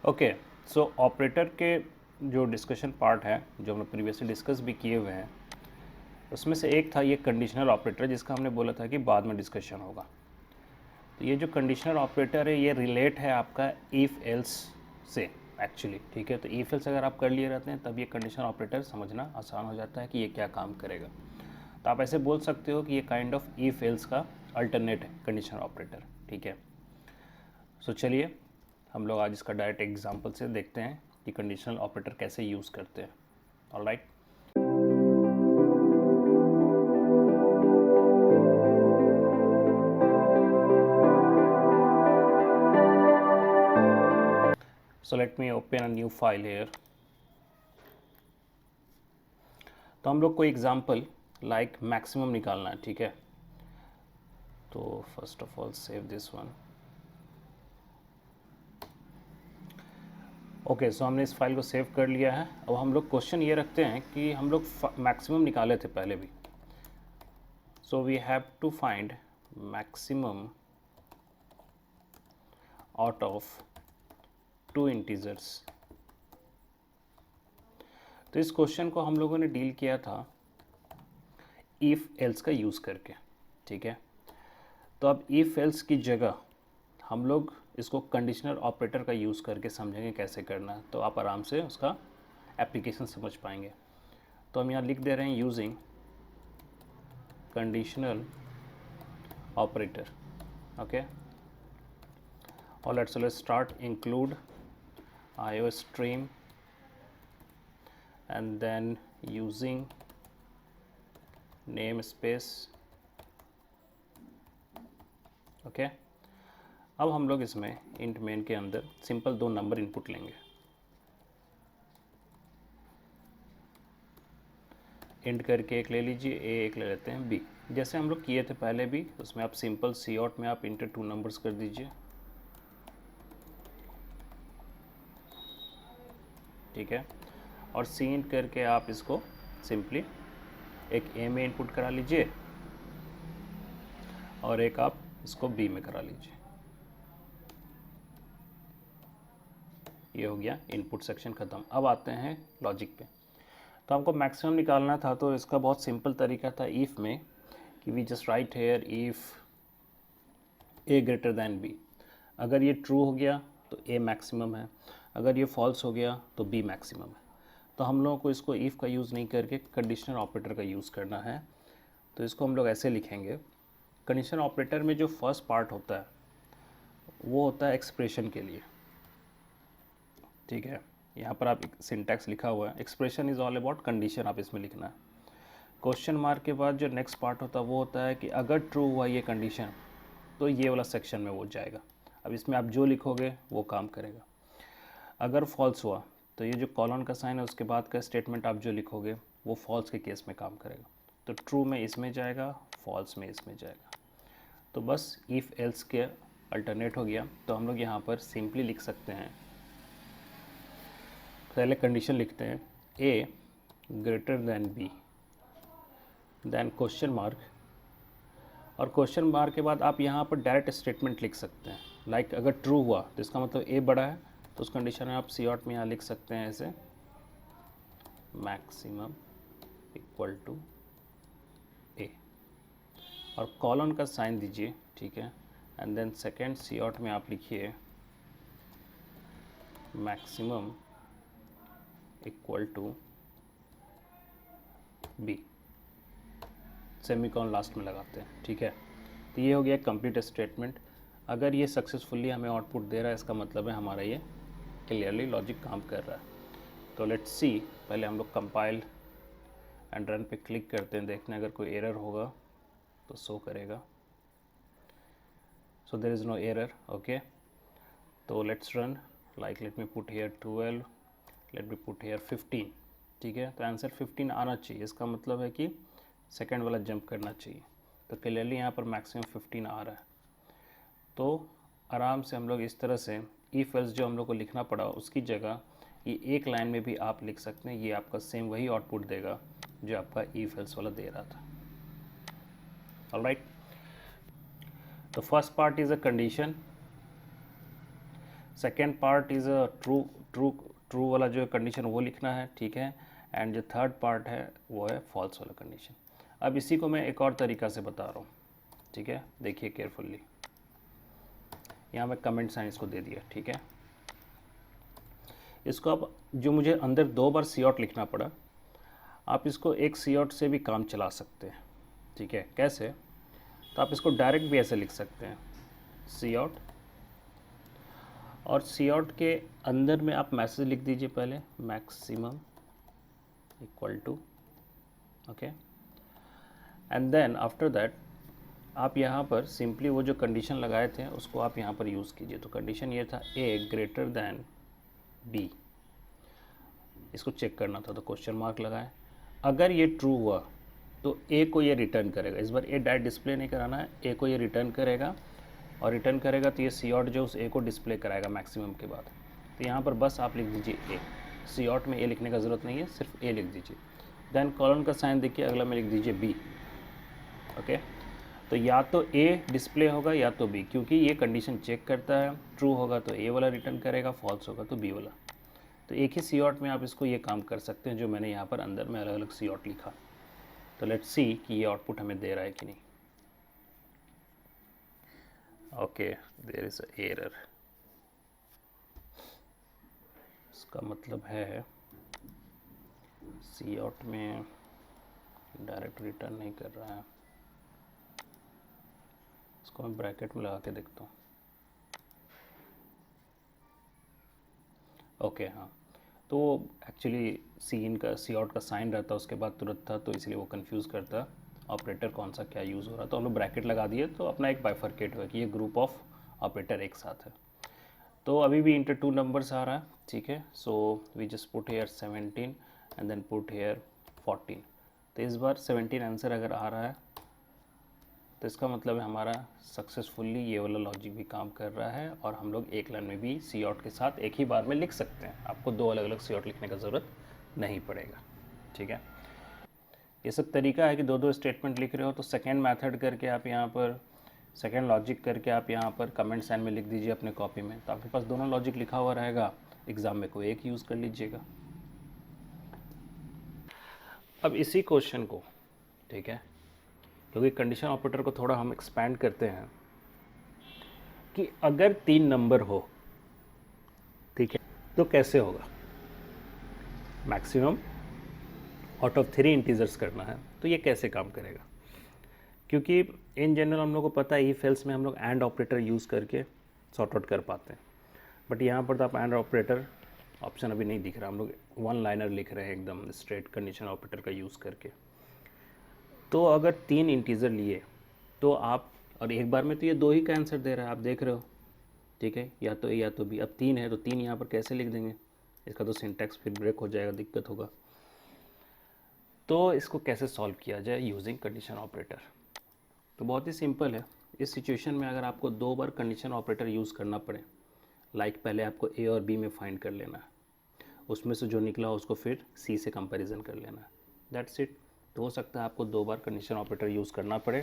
Okay, सो operator के जो discussion part है, जो हमने प्रीवियसली डिस्कस भी किए हुए हैं, उसमें से एक था ये कंडीशनल ऑपरेटर, जिसका हमने बोला था कि बाद में डिस्कशन होगा। तो ये जो कंडीशनल ऑपरेटर है ये रिलेट है आपका इफ़ एल्स से एक्चुअली, ठीक है। तो इफ़ एल्स अगर आप कर लिए रहते हैं तब ये कंडीशनल ऑपरेटर समझना आसान हो जाता है कि ये क्या काम करेगा। तो आप ऐसे बोल सकते हो कि ये काइंड ऑफ इफ़ एल्स का अल्टरनेट है कंडीशनल ऑपरेटर, ठीक है। सो चलिए हम लोग आज इसका डायरेक्ट एग्जांपल से देखते हैं कि कंडीशनल ऑपरेटर कैसे यूज़ करते हैं। Alright, so let me open a new file hair. तो हम लोग को एग्जांपल लाइक मैक्सिमम निकालना है, ठीक है। तो first of all save this one. Okay, so हमने इस फाइल को सेव कर लिया है। अब हम लोग क्वेश्चन ये रखते हैं कि हम लोग मैक्सिमम निकाले थे पहले भी। So we have to find maximum out of two integers. तो इस क्वेश्चन को हम लोगों ने डील किया था इफ़ एल्स का यूज़ करके, ठीक है। तो अब इफ़ एल्स की जगह हम लोग इसको कंडीशनल ऑपरेटर का यूज़ करके समझेंगे कैसे करना है, तो आप आराम से उसका एप्लीकेशन समझ पाएंगे। तो हम यहाँ लिख दे रहे हैं यूजिंग कंडीशनल ऑपरेटर, ओके। और let's start include IOStream and then using namespace, okay. अब हम लोग इसमें इंट मेन के अंदर सिंपल दो नंबर इनपुट लेंगे। इंट करके एक ले लीजिए, ए एक ले लेते हैं बी, जैसे हम लोग किए थे पहले भी। उसमें आप सिंपल सी आउट में आप इंटर टू नंबर्स कर दीजिए, ठीक है। और सी इंट करके आप इसको सिंपली एक ए में इनपुट करा लीजिए और एक आप इसको बी में करा लीजिए। ये हो गया इनपुट सेक्शन ख़त्म। अब आते हैं लॉजिक पे। तो हमको मैक्सिमम निकालना था, तो इसका बहुत सिंपल तरीका था इफ़ में कि we just write here if A greater than B. अगर ये ट्रू हो गया तो ए मैक्सिमम है, अगर ये फॉल्स हो गया तो बी मैक्सिमम है। तो हम लोगों को इसको इफ़ का यूज़ नहीं करके कंडीशनल ऑपरेटर का यूज़ करना है। तो इसको हम लोग ऐसे लिखेंगे। कंडीशनल ऑपरेटर में जो फर्स्ट पार्ट होता है वो होता है एक्सप्रेशन के लिए, ठीक है। यहाँ पर आप सिंटैक्स लिखा हुआ है, expression is all about condition, आप इसमें लिखना है। क्वेश्चन मार्क के बाद जो नेक्स्ट पार्ट होता है वो होता है कि अगर ट्रू हुआ ये कंडीशन तो ये वाला सेक्शन में वो जाएगा। अब इसमें आप जो लिखोगे वो काम करेगा। अगर फॉल्स हुआ तो ये जो कॉलन का साइन है उसके बाद का स्टेटमेंट आप जो लिखोगे वो फॉल्स के केस में काम करेगा। तो ट्रू में इसमें जाएगा, फॉल्स में इसमें जाएगा। तो बस इफ़ एल्स के अल्टरनेट हो गया। तो हम लोग यहाँ पर सिंपली लिख सकते हैं, पहले कंडीशन लिखते हैं A greater than B, then question mark, और क्वेश्चन मार्क के बाद आप यहाँ पर डायरेक्ट स्टेटमेंट लिख सकते हैं। लाइक अगर ट्रू हुआ तो इसका मतलब ए बड़ा है, तो उस कंडीशन में आप सी आउट में यहाँ लिख सकते हैं ऐसे मैक्सिमम इक्वल टू ए, और कॉलन का साइन दीजिए, ठीक है। And then second C out में आप लिखिए maximum equal to B, semicolon last में लगाते हैं, ठीक है। तो ये हो गया कंप्लीट स्टेटमेंट। अगर ये सक्सेसफुली हमें आउटपुट दे रहा है इसका मतलब है हमारा ये क्लियरली लॉजिक काम कर रहा है। तो लेट्स सी, पहले हम लोग कंपाइल एंड रन पे क्लिक करते हैं, देखते हैं अगर कोई एरर होगा तो शो करेगा। So there is no error, okay. तो let's run, like let me put here 12, let me put here 15, ठीक है। तो आंसर 15 आना चाहिए, इसका मतलब है कि सेकंड वाला जंप करना चाहिए। तो क्लियरली यहाँ पर मैक्सिमम 15 आ रहा है। तो आराम से हम लोग इस तरह से इफ एल्स जो हम लोग को लिखना पड़ा उसकी जगह ये एक लाइन में भी आप लिख सकते हैं। ये आपका सेम वही आउटपुट देगा जो आपका इफ एल्स वाला दे रहा था। ऑलराइट, तो first part is a condition, second part is a true true true वाला जो कंडीशन वो लिखना है, ठीक है, एंड जो थर्ड पार्ट है वो है फॉल्स वाला कंडीशन। अब इसी को मैं एक और तरीका से बता रहा हूँ, ठीक है, देखिए केयरफुल्ली। यहाँ मैं कमेंट साइन इसको दे दिया, ठीक है। इसको अब जो मुझे अंदर 2 बार सी आउट लिखना पड़ा, आप इसको एक सी आउट से भी काम चला सकते हैं, ठीक है। कैसे? तो आप इसको डायरेक्ट भी ऐसे लिख सकते हैं, सी आउट, और सी आउट के अंदर में आप मैसेज लिख दीजिए पहले, maximum equal to, okay, and then after that आप यहाँ पर सिंपली वो जो कंडीशन लगाए थे उसको आप यहाँ पर यूज़ कीजिए। तो कंडीशन ये था ए ग्रेटर दैन बी, इसको चेक करना था, तो क्वेश्चन मार्क लगाए। अगर ये ट्रू हुआ तो ए को ये रिटर्न करेगा। इस बार ए डायरेक्ट डिस्प्ले नहीं कराना है, ए को ये रिटर्न करेगा, और रिटर्न करेगा तो ये सी आउट जो उस ए को डिस्प्ले कराएगा मैक्सिमम के बाद। तो यहाँ पर बस आप लिख दीजिए ए, सी आउट में ए लिखने का ज़रूरत नहीं है, सिर्फ ए लिख दीजिए। देन कॉलन का साइन देखिए, अगला में लिख दीजिए बी, ओके। तो या तो ए डिस्प्ले होगा या तो बी, क्योंकि ये कंडीशन चेक करता है, ट्रू होगा तो ए वाला रिटर्न करेगा, फॉल्स होगा तो बी वाला। तो एक ही सी आउट में आप इसको ये काम कर सकते हैं जो मैंने यहाँ पर अंदर में अलग अलग सी आउट लिखा। तो लेट्स सी कि ये आउटपुट हमें दे रहा है कि नहीं। Okay, there is a error, इसका मतलब है सी आउट में डायरेक्ट रिटर्न नहीं कर रहा है। इसको मैं ब्रैकेट में लगा के देखता हूँ। ओके, हाँ, तो एक्चुअली सी आउट का साइन रहता है उसके बाद तुरंत था, तो इसलिए वो कंफ्यूज करता ऑपरेटर कौन सा क्या यूज़ हो रहा। तो हम लोग ब्रैकेट लगा दिए, तो अपना एक बाइफर्केट हुआ कि ये ग्रुप ऑफ ऑपरेटर एक साथ है। तो अभी भी इंटर 2 नंबर्स आ रहा है, ठीक है। So we just put here 17 and then put here 14। तो इस बार 17 आंसर अगर आ रहा है तो इसका मतलब है हमारा सक्सेसफुली ये वाला लॉजिक भी काम कर रहा है, और हम लोग एक लाइन में भी सी आउट के साथ एक ही बार में लिख सकते हैं। आपको 2 अलग अलग सी आउट लिखने का ज़रूरत नहीं पड़ेगा, ठीक है। ये सब तरीका है कि 2-2 स्टेटमेंट लिख रहे हो तो सेकेंड मैथड करके आप यहाँ पर, सेकेंड लॉजिक करके आप यहाँ पर कमेंट साइन में लिख दीजिए अपने कॉपी में, तो आपके पास दोनों लॉजिक लिखा हुआ रहेगा, एग्ज़ाम में कोई एक यूज़ कर लीजिएगा। अब इसी क्वेश्चन को, ठीक है, क्योंकि कंडीशन ऑपरेटर को थोड़ा हम एक्सपैंड करते हैं कि अगर 3 नंबर हो, ठीक है, तो कैसे होगा। मैक्सिमम आउट ऑफ 3 इंटीजर्स करना है, तो ये कैसे काम करेगा। क्योंकि इन जनरल हम लोग को पता है इफ एल्स में हम लोग एंड ऑपरेटर यूज़ करके सॉर्ट आउट कर पाते हैं, बट यहाँ पर तो आप एंड ऑपरेटर ऑप्शन अभी नहीं दिख रहा, हम लोग वन लाइनर लिख रहे हैं एकदम स्ट्रेट कंडीशन ऑपरेटर का यूज़ करके। तो अगर 3 इंटीजर लिए तो आप, और एक बार में तो ये 2 ही का आंसर दे रहा है, आप देख रहे हो, ठीक है, या तो ए या तो बी। अब 3 है तो 3 यहाँ पर कैसे लिख देंगे, इसका तो सिंटैक्स फिर ब्रेक हो जाएगा, दिक्कत होगा। तो इसको कैसे सॉल्व किया जाए यूजिंग कंडीशन ऑपरेटर, तो बहुत ही सिंपल है। इस सिचुएशन में अगर आपको 2 बार कंडीशन ऑपरेटर यूज़ करना पड़े, लाइक पहले आपको ए और बी में फाइंड कर लेना है, उसमें से जो निकला उसको फिर सी से कंपैरिजन कर लेना है, दैट्स इट। तो हो सकता है आपको 2 बार कंडीशन ऑपरेटर यूज़ करना पड़े,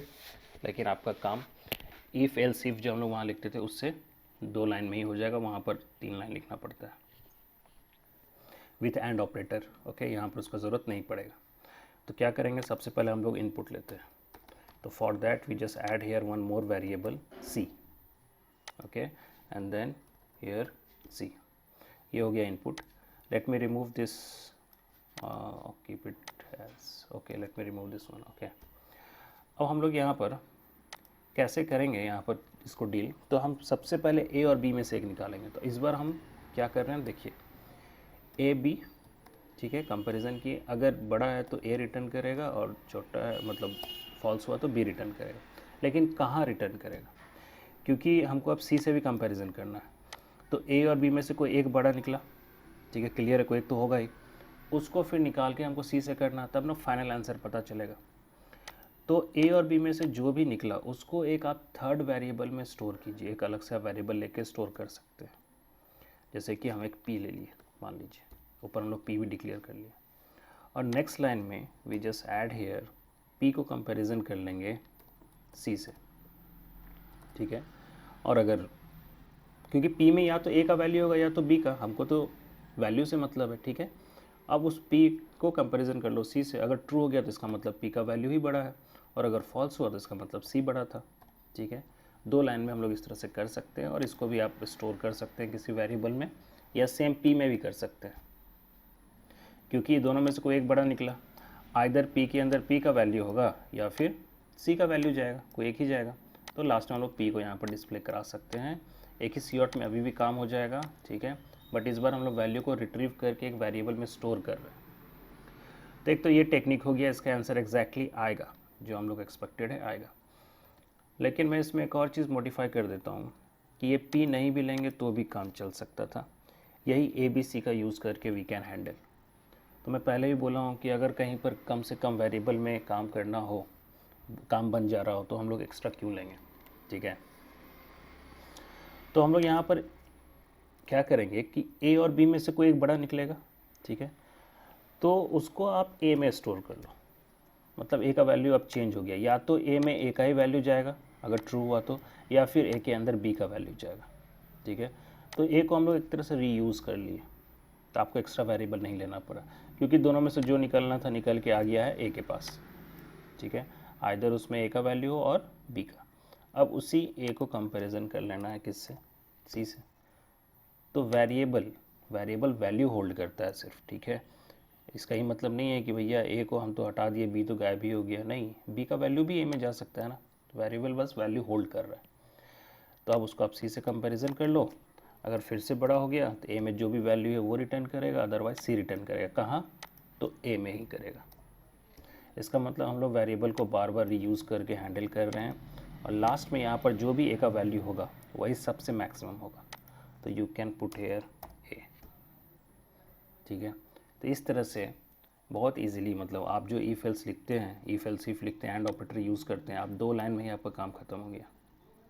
लेकिन आपका काम इफ़ एल्स इफ जो हम लोग वहाँ लिखते थे उससे 2 लाइन में ही हो जाएगा, वहाँ पर 3 लाइन लिखना पड़ता है विथ एंड ऑपरेटर, ओके। यहाँ पर उसका ज़रूरत नहीं पड़ेगा। तो क्या करेंगे, सबसे पहले हम लोग इनपुट लेते हैं। तो for that we just add here one more variable C, okay, and then here C. ये हो गया input. Let me remove this, keep it as, okay, let me remove this one, okay. अब हम लोग यहाँ पर कैसे करेंगे यहाँ पर इसको डील, तो हम सबसे पहले ए और बी में से एक निकालेंगे। तो इस बार हम क्या कर रहे हैं, देखिए ए बी, ठीक है, कंपैरिजन की, अगर बड़ा है तो ए रिटर्न करेगा और छोटा है मतलब फॉल्स हुआ तो बी रिटर्न करेगा। लेकिन कहाँ रिटर्न करेगा, क्योंकि हमको अब सी से भी कंपैरिजन करना है। तो ए और बी में से कोई एक बड़ा निकला, ठीक है, क्लियर है, कोई एक तो होगा ही, उसको फिर निकाल के हमको सी से करना, तब ना फाइनल आंसर पता चलेगा। तो ए और बी में से जो भी निकला उसको एक आप थर्ड वेरिएबल में स्टोर कीजिए, एक अलग से वेरिएबल लेके स्टोर कर सकते हैं। जैसे कि हम एक पी ले लिए, मान लीजिए, ऊपर हम लोग पी भी डिक्लेयर कर लिया, और नेक्स्ट लाइन में we just add here P को कंपैरिजन कर लेंगे सी से, ठीक है। और अगर क्योंकि P में या तो A का वैल्यू होगा या तो B का, हमको तो वैल्यू से मतलब है, ठीक है। अब उस P को कंपैरिजन कर लो C से, अगर ट्रू हो गया तो इसका मतलब P का वैल्यू ही बड़ा है, और अगर फॉल्स हुआ तो इसका मतलब C बड़ा था, ठीक है। 2 लाइन में हम लोग इस तरह से कर सकते हैं, और इसको भी आप स्टोर कर सकते हैं किसी वेरिएबल में, या सेम P में भी कर सकते हैं, क्योंकि दोनों में से कोई एक बड़ा निकला। आइदर P के अंदर P का वैल्यू होगा या फिर C का वैल्यू जाएगा, कोई एक ही जाएगा। तो लास्ट में हम लोग P को यहाँ पर डिस्प्ले करा सकते हैं। एक ही COT में अभी भी काम हो जाएगा, ठीक है, बट इस बार हम लोग वैल्यू को रिट्रीव करके एक वेरिएबल में स्टोर कर रहे हैं। तो एक तो ये टेक्निक हो गया, इसका आंसर एग्जैक्टली आएगा, जो हम लोग एक्सपेक्टेड है आएगा। लेकिन मैं इसमें एक और चीज़ मॉडिफाई कर देता हूँ कि ये P नहीं भी लेंगे तो भी काम चल सकता था। यही ABC का यूज़ करके वी कैन हैंडल। तो मैं पहले भी बोला हूँ कि अगर कहीं पर कम से कम वेरिएबल में काम करना हो, काम बन जा रहा हो, तो हम लोग एक्स्ट्रा क्यों लेंगे, ठीक है। तो हम लोग यहाँ पर क्या करेंगे कि A और B में से कोई एक बड़ा निकलेगा, ठीक है, तो उसको आप A में स्टोर कर लो। मतलब A का वैल्यू अब चेंज हो गया, या तो A में A का ही वैल्यू जाएगा अगर ट्रू हुआ तो, या फिर A के अंदर B का वैल्यू जाएगा, ठीक है। तो A को हम लोग एक तरह से रीयूज़ कर लिए, तो आपको एक्स्ट्रा वेरिएबल नहीं लेना पड़ा, क्योंकि दोनों में से जो निकलना था निकल के आ गया है A के पास, ठीक है। आइदर उसमें A का वैल्यू हो और B का। अब उसी A को कंपैरिजन कर लेना है किससे, C से। तो वेरिएबल वैल्यू होल्ड करता है सिर्फ, ठीक है। इसका ही मतलब नहीं है कि भैया A को हम तो हटा दिए, B तो गायब ही हो गया, नहीं, B का वैल्यू भी A में जा सकता है ना। तो वेरिएबल बस वैल्यू होल्ड कर रहा है। तो अब उसको आप C से कंपैरिजन कर लो, अगर फिर से बड़ा हो गया तो A में जो भी वैल्यू है वो रिटर्न करेगा, अदरवाइज C रिटर्न करेगा। कहाँ, तो A में ही करेगा। इसका मतलब हम लोग वेरिएबल को बार बार रीयूज़ करके हैंडल कर रहे हैं, और लास्ट में यहाँ पर जो भी A का वैल्यू होगा वही सबसे मैक्सिमम होगा। तो you can put here A, ठीक है। तो इस तरह से बहुत इजीली, मतलब आप जो इफ एल्स लिखते हैं, इफ एल्स इफ लिखते हैं, एंड ऑपरेटर यूज़ करते हैं, आप 2 लाइन में ही आपका काम ख़त्म हो गया,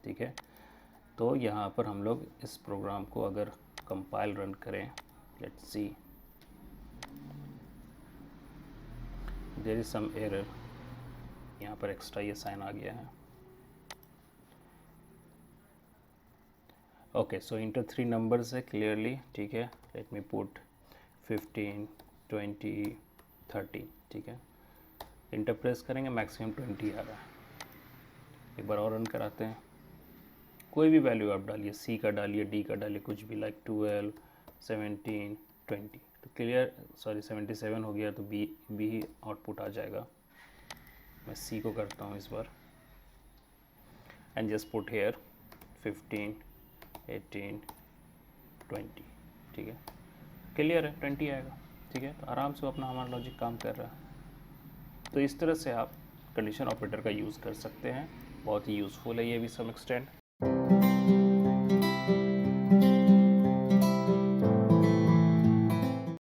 ठीक है। तो यहाँ पर हम लोग इस प्रोग्राम को अगर कंपाइल रन करें, let's see, there is some error, यहाँ पर एक्स्ट्रा ये साइन आ गया है। ओके, सो इंटर 3 नंबर्स है क्लियरली, ठीक है। लेट मी पुट 15, 20, 30, ठीक है। इंटर प्रेस करेंगे, मैक्सिमम 20 आ रहा है। एक बार और रन कराते हैं, कोई भी वैल्यू आप डालिए, C का डालिए, D का डालिए, कुछ भी, लाइक 12, 17, 20, तो क्लियर, सॉरी 77 हो गया, तो B ही आउटपुट आ जाएगा। मैं C को करता हूँ इस बार, एंड जस्ट पुट हेयर 15, 18, 20, ठीक है, क्लियर है, 20 आएगा, ठीक है। तो आराम से अपना हमारा लॉजिक काम कर रहा है। तो इस तरह से आप कंडीशन ऑपरेटर का यूज़ कर सकते हैं, बहुत ही यूज़फुल है ये भी सम एक्सटेंट।